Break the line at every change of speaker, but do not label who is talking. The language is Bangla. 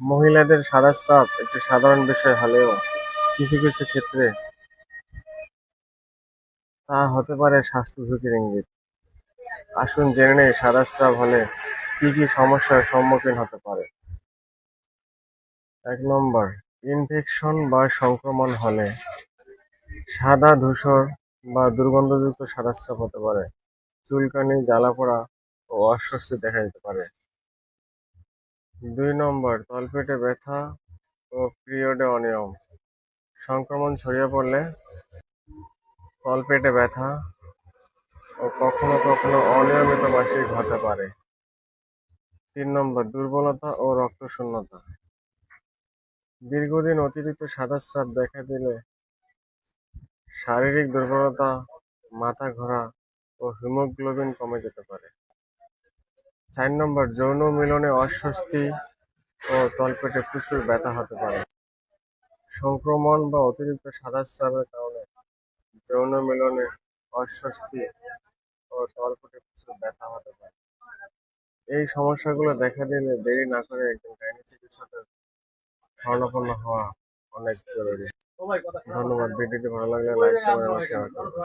মহিলাদের সাদাস্রাব একটি সাধারণ বিষয় হলেও কিছু কিছু ক্ষেত্রে তা হতে পারে স্বাস্থ্য ঝুঁকির ইঙ্গিত। আসুন জেনে নেই সাদাস্রাব হলে কি কি সমস্যার সম্মুখীন হতে পারে। ১ নম্বর, ইনফেকশন বা সংক্রমণ হলে সাদা, ধূসর বা দুর্গন্ধযুক্ত সাদাস্রাব হতে পারে। চুলকানি, জ্বালাপোড়া ও অস্বস্তি দেখা দিতে পারে। ২ নম্বর, তলপেটে ব্যথা ও পিরিয়ডে অনিয়ম। সংক্রমণ ছড়িয়ে পড়লে তলপেটে ব্যথা ও কখনো কখনো অনিয়মিত মাসিক হতে পারে। ৩ নম্বর, দুর্বলতা ও রক্তশূন্যতা। দীর্ঘদিন অতিরিক্ত সাদাস্রাব দেখা দিলে শারীরিক দুর্বলতা, মাথা ঘোরা ও হিমোগ্লোবিন কমে যেতে পারে। ৪ নম্বর, যৌন মিলনে অস্বস্তি ও তলপেটে প্রচুর ব্যথা হতে পারে। সংক্রমণ বা অতিরিক্ত সাদাস্রাবের কারণে যৌন মিলনে অস্বস্তি ও তলপেটে প্রচুর ব্যথা হতে পারে। এই সমস্যাগুলো দেখা দিলে দেরি না করে একজন গাইনি চিকিৎসকের শরণাপন্ন হওয়া অনেক জরুরি। ধন্যবাদ। ভিডিওটি ভালো লাগলে লাইক করবেন এবং শেয়ার করবেন।